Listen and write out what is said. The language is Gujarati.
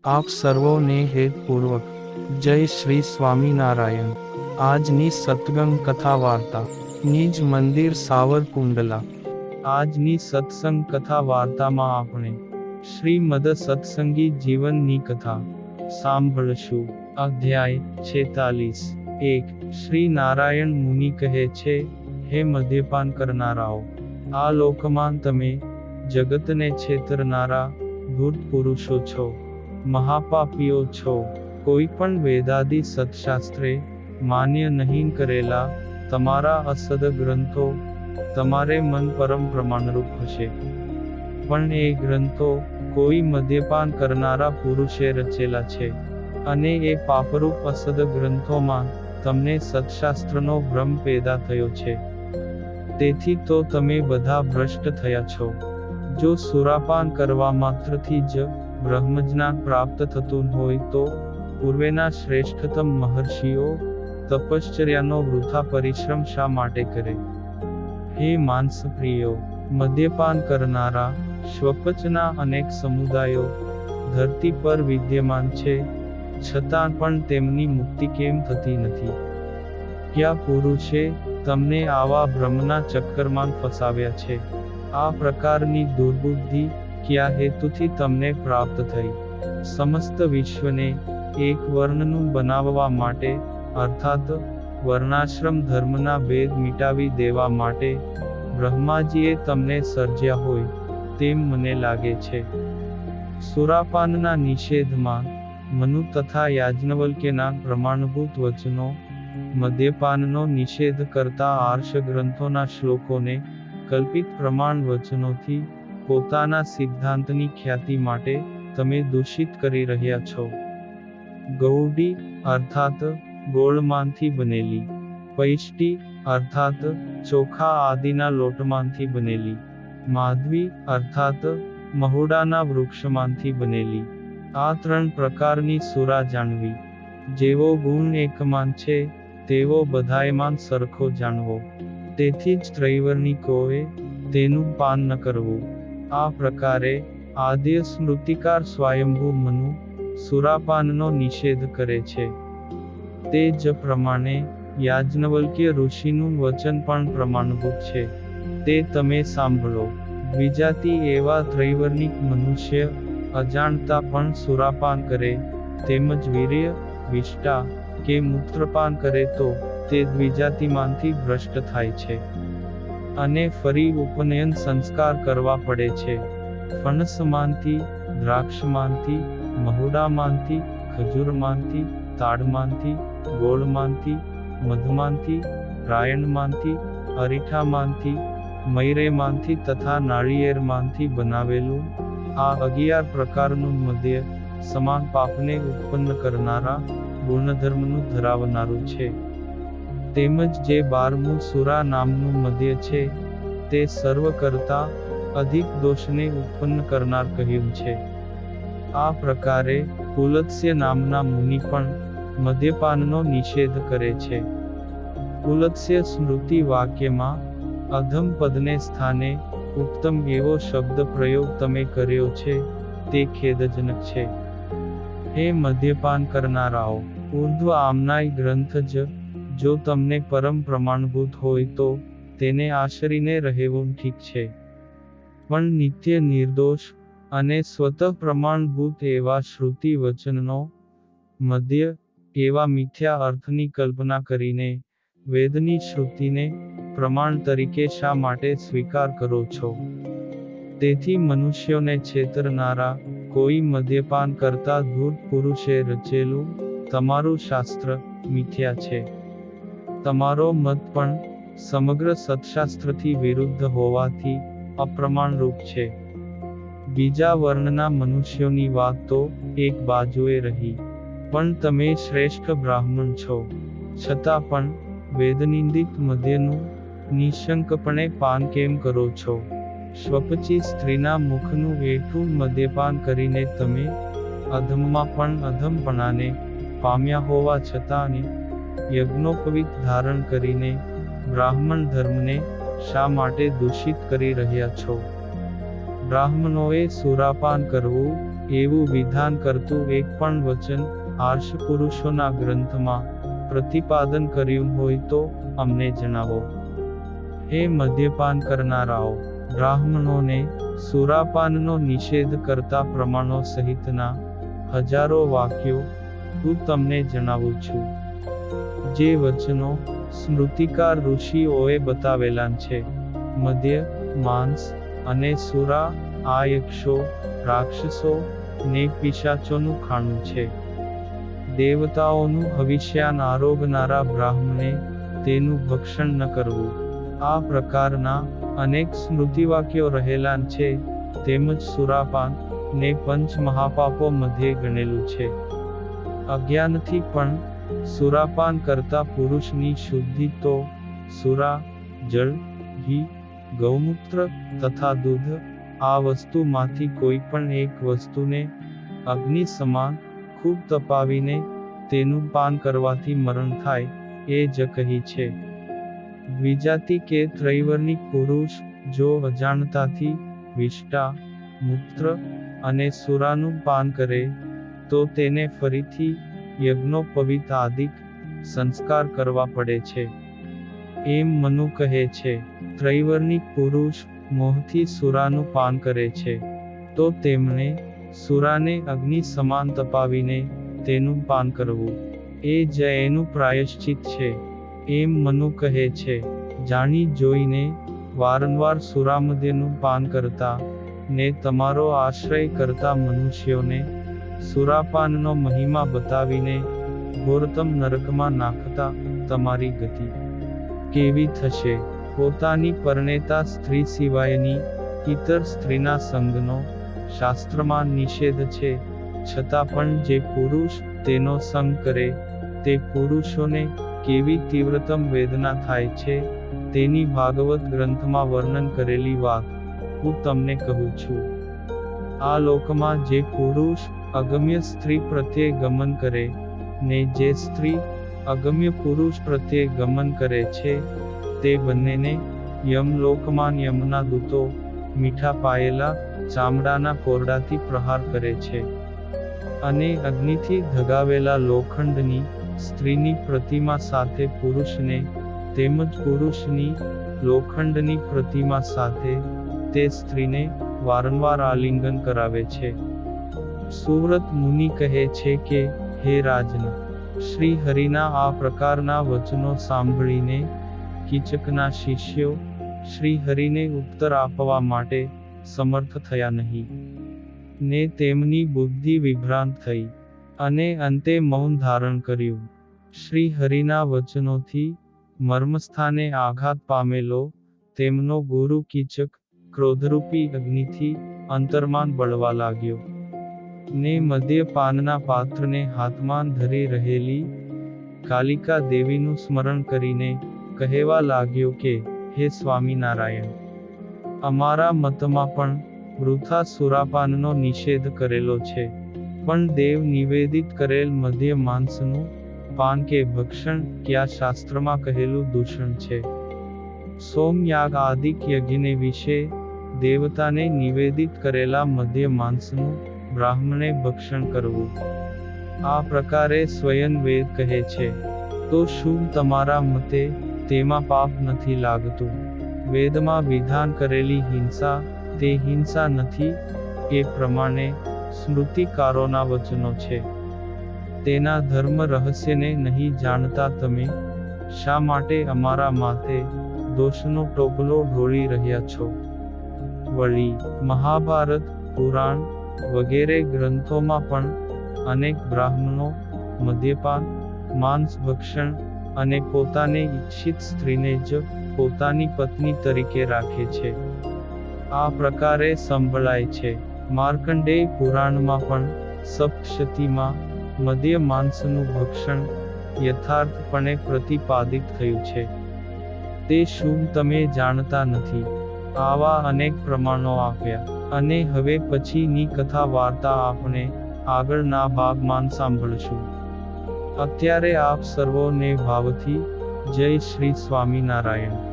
આપ સર્વોને હેતપૂર્વક જય શ્રી સ્વામિનારાયણ। આજની સત્સંગ કથા વાર્તા નિજ મંદિર સાવરકુંડલા। આજની સત્સંગ કથા વાર્તામાં આપણે શ્રીમદ સત્સંગી જીવનની કથા સાંભળશું। અધ્યાય 46। 1। શ્રી નારાયણ મુનિ કહે છે, હે મદ્યપાન કરનારાઓ, આ લોકમાં તમે જગતને છેતરનારા ધૂર્ત પુરુષો છો, મહાપાપીઓ છો। કોઈ પણ વેદાદિ સત્શાસ્ત્રે માન્ય નહીં કરેલા તમારા અસદ ગ્રંથો તમારે મન પરમ પ્રમાણરૂપ હશે, પણ એ ગ્રંથો કોઈ મદ્યપાન કરનારા પુરુષે રચેલા છે, અને એ પાપરૂપ અસદ ગ્રંથોમાં તમને સત્શાસ્ત્રનો ભ્રમ પેદા થયો છે। તેથી તો તમે બધા ભ્રષ્ટ થયા છો। જો સુરાપાન કરવા માત્રથી જ બ્રહ્મજ્ઞાન પ્રાપ્ત થતું હોય તો પૂર્વેના શ્રેષ્ઠતમ મહર્ષિઓ તપશ્ચર્યાનો વૃથા પરિશ્રમ શા માટે કરે? હે માંસપ્રિયો, મદ્યપાન કરનારા શ્વપચના અનેક સમુદાયો ધરતી પર વિદ્યમાન છે, છતાં પણ તેમની મુક્તિ કેમ થતી નથી? કયા પુરુષે તમને આવા ભ્રમના ચક્કરમાં ફસાવ્યા છે? આ પ્રકારની દુર્બુદ્ધિ કયા હેતુથી તમને પ્રાપ્ત થઈ? સમસ્ત વિશ્વને એક વર્ણનું બનાવવા માટે, અર્થાત વર્ણાશ્રમ ધર્મના ભેદ મિટાવી દેવા માટે બ્રહ્માજીએ તમને સર્જ્યા હોય તેમ મને લાગે છે। સુરાપાનના નિષેધમાં મનુ તથા યાજ્ઞવલ્ક્યના પ્રમાણભૂત વચનો, મદ્યપાનનો નિષેધ કરતા આર્ષ ગ્રંથોના શ્લોકોને કલ્પિત પ્રમાણ વચનોથી પોતાના સિદ્ધાંતની ખ્યાતિ માટે તમે દૂષિત કરી રહ્યા છો। ગૌડી અર્થાત ગોળમાંથી બનેલી, પૈષ્ટી અર્થાત ચોખા આદિના લોટમાંથી બનેલી, માધવી અર્થાત મહુડાના વૃક્ષમાંથી બનેલી, આ ત્રણ પ્રકારની સુરા જાણવી। જેવો ગુણ એકમાં છે તેવો બધાયમાં સરખો જાણવો। તેથી જ ત્રૈવર્ણિકોએ તેનું પાન ન કરવું। આ પ્રકારે આદ્ય સ્મૃતિકાર સ્વયંભૂ મનુ સુરાપાનનો નિષેધ કરે છે। તે જ પ્રમાણે યાજ્ઞવલ્ક્ય ઋષિનું વચન પણ પ્રમાણભૂત છે, તે તમે સાંભળો। દ્વિજાતિ એવા ત્રૈવર્ણિક મનુષ્ય અજાણતા પણ સુરાપાન કરે, તેમજ વીર્ય, વિષ્ટા કે મૂત્રપાન કરે તો તે દ્વિજાતિમાંથી ભ્રષ્ટ થાય છે, અને ફરી ઉપનયન સંસ્કાર કરવા પડે છે। ફણસમાંથી, દ્રાક્ષમાંથી, મહુડામાંથી, ખજૂરમાંથી, તાડમાંથી, ગોળમાંથી, મધમાંથી, રાયણમાંથી, અરીઠામાંથી, મૈરેમાંથી તથા નાળિયેરમાંથી બનાવેલું આ 11 પ્રકારનું મદ્ય સમાન પાપને ઉત્પન્ન કરનારા ગુણધર્મનું ધરાવનારું છે। તેમજ જે 12મું સુરા નામનું મદ્ય છે તે સર્વ કરતા અધિક દોષને ઉત્પન્ન કરનાર કહ્યું છે। આ પ્રકારે પુલત્સ્ય નામના મુનિ પણ મદ્યપાનનો નિષેધ કરે છે। પુલત્સ્ય સ્મૃતિ વાક્યમાં અધમ પદને સ્થાને ઉત્તમ એવો શબ્દ પ્રયોગ તમે કર્યો છે તે ખેદજનક છે। હે મદ્યપાન કરનારાઓ, ઉર્ધ્વ આમનાય ગ્રંથ જ જો તમને પરમ પ્રમાણભૂત હોય તો તેને આશરીને રહેવું ઠીક છે, પણ નિત્ય નિર્દોષ અને સ્વતઃ પ્રમાણભૂત એવા શ્રુતિ વચનનો મદ્ય એવા મિથ્યા અર્થની કલ્પના કરીને વેદની શ્રુતિને પ્રમાણ તરીકે શા માટે સ્વીકાર કરો છો? તેથી મનુષ્યોને છેતરનારા કોઈ મદ્યપાન કરતા ધૂર્ત પુરુષે રચેલું તમારું શાસ્ત્ર મિથ્યા છે। તમારો મત પણ સમગ્ર સત્શાસ્ત્રથી વિરુદ્ધ હોવાથી અપ્રમાણરૂપ છે। બીજા વર્ણના મનુષ્યોની વાત તો એક બાજુએ રહી, પણ તમે શ્રેષ્ઠ બ્રાહ્મણ છો, છતાં પણ વેદનિંદિત મદ્યનું નિઃશંકપણે પાન કેમ કરો છો? શ્વપચી સ્ત્રીના મુખનું એઠું મદ્યપાન કરીને તમે અધમમાં પણ અધમપણાને પામ્યા હોવા છતાં યજ્ઞોપવીત ધારણ કરીને બ્રાહ્મણ ધર્મને શા માટે દૂષિત કરી રહ્યા છો? બ્રાહ્મણોએ સુરાપાન કરવું એવું વિધાન કરતું એક પણ વચન આર્ષ પુરુષોના ગ્રંથમાં પ્રતિપાદન કર્યું હોય તો અમને જણાવો. હે મદ્યપાન કરનારાઓ, બ્રાહ્મણોને સુરાપાનનો નિષેધ કરતા પ્રમાણો સહિતના હજારો વાક્યો હું તમને જણાવું છું. જે વચનો સ્મૃતિકાર ઋષિઓએ બતાવેલા છે. મદ્ય, માંસ અને સુરા આ યક્ષો, રાક્ષસો ને પિશાચોનું ખાણું છે. દેવતાઓનું હવિષ્યાન આરોગનારા બ્રાહ્મણે તેનું ભક્ષણ ન કરવું. આ પ્રકારના અનેક સ્મૃતિવાક્યો રહેલા છે. તેમજ સુરાપાન ને પંચ મહાપાપો મધ્યે ગણેલું છે. અજ્ઞાનથી પણ સુરાપાન કરતા પુરુષની શુદ્ધિ તો સુરા, જળ, ઘી, ગૌમૂત્ર તથા દૂધ આ વસ્તુમાંથી કોઈ પણ એક વસ્તુને અગ્નિ સમાન ખૂબ તપાવીને તેનું પાન કરવાથી મરણ થાય એ જ કહી છે. દ્વિજાતિ કે ત્રૈવર્ણિક પુરુષ જો અજાણતાથી વિષ્ટા, મૂત્ર અને સુરાનું પાન કરે તો તેને ફરીથી યજ્ઞોપવીત આદિક સંસ્કાર કરવા પડે છે. એમ મનુ કહે છે. ત્રૈવર્ણિક પુરુષ મોહથી સુરાનું પાન કરે છે તો તેમણે સુરાને અગ્નિ સમાન તપાવીને તેનું પાન કરવું એ જ એનું પ્રાયશ્ચિત છે. એમ મનુ કહે છે. જાણી જોઈને વારંવાર સુરામદ્યનું પાન કરતા ને તમારો આશ્રય કરતા મનુષ્યોને સુરાપાનનો મહિમા બતાવીને ઘોરતમ નરકમાં નાખતા તમારી ગતિ કેવી થશે? પોતાની પરણેતા સ્ત્રી સિવાયની ઇતર સ્ત્રીના સંગનો શાસ્ત્રમાં નિષેધ છે. છતાં પણ જે પુરુષ તેનો સંગ કરે તે પુરુષોને કેવી તીવ્રતમ વેદના થાય છે તેની ભાગવત ગ્રંથમાં વર્ણન કરેલી વાત હું તમને કહું છું. આ લોકમાં જે પુરુષ અગમ્ય સ્ત્રી પ્રત્યે ગમન કરે ને જે સ્ત્રી અગમ્ય પુરુષ પ્રત્યે ગમન કરે છે તે બંનેને યમલોકમાં યમના દૂતો મીઠા પાયેલા ચામડાના કોરડાથી પ્રહાર કરે છે. અને અગ્નિથી ધગાવેલા લોખંડની સ્ત્રીની પ્રતિમા સાથે પુરુષને તેમજ પુરુષની લોખંડની પ્રતિમા સાથે તે સ્ત્રીને વારંવાર આલિંગન કરાવે છે. સુવ્રત મુનિ કહે છે કે હે રાજન, શ્રી હરિના આ પ્રકારના વચનો સાંભળીને કીચકના શિષ્યો શ્રી હરિને ઉત્તર આપવા માટે સમર્થ થયા નહીં ને તેમની બુદ્ધિ વિભ્રાંત થઈ અને અંતે મૌન ધારણ કર્યું. શ્રી હરિના વચનોથી મર્મસ્થાને આઘાત પામેલો તેમનો ગુરુ કીચક ક્રોધરૂપી અગ્નિથી અંતર્માન બળવા લાગ્યો ને મદ્યપાનના પાત્રને હાથમાં ધરી રહેલી કાલિકા દેવીનું સ્મરણ કરીને કહેવા લાગ્યો કે હે સ્વામિનારાયણ, અમારા મતમાં પણ વૃથા સુરાપાનનો નિષેધ કરેલો છે, પણ દેવ નિવેદિત કરેલ મદ્ય માંસનું પાન કે ભક્ષણ ક્યાં શાસ્ત્રમાં કહેલું દૂષણ છે? સોમયાગ આદિક યજ્ઞને વિશે દેવતાને નિવેદિત કરેલા મદ્ય માંસનું બ્રાહ્મણે ભક્ષણ કરવું. આ પ્રકારે સ્વયં વેદ કહે છે તો શું તમારા મતે તેમાં પાપ નથી લાગતું? વેદમાં વિધાન કરેલી હિંસા તે હિંસા નથી એ પ્રમાણે સ્મૃતિકારોના વચનો છે. તેના ધર્મ રહસ્યને નહીં જાણતા તમે શા માટે અમારા માથે દોષનો ટોપલો ઢોળી રહ્યા છો? વળી મહાભારત, પુરાણ વગેરે ગ્રંથોમાં પણ અનેક બ્રાહ્મણો મદ્યપાન, માંસ ભક્ષણ અને પોતાને ઈચ્છિત સ્ત્રીને જ પોતાની પત્ની તરીકે રાખે છે. આ પ્રકારે સંભળાય છે. માર્કંડેય પુરાણમાં પણ સપ્તશતીમાં મદ્ય માંસનું ભક્ષણ યથાર્થપણે પ્રતિપાદિત થયું છે. તે શું તમે જાણતા નથી? આવા અનેક પ્રમાણો આપ્યા અને હવે પછીની કથા વાર્તા આપણે આગળના ભાગમાં સાંભળશું. અત્યારે આપ સર્વોને ભાવથી જય શ્રી સ્વામિનારાયણ.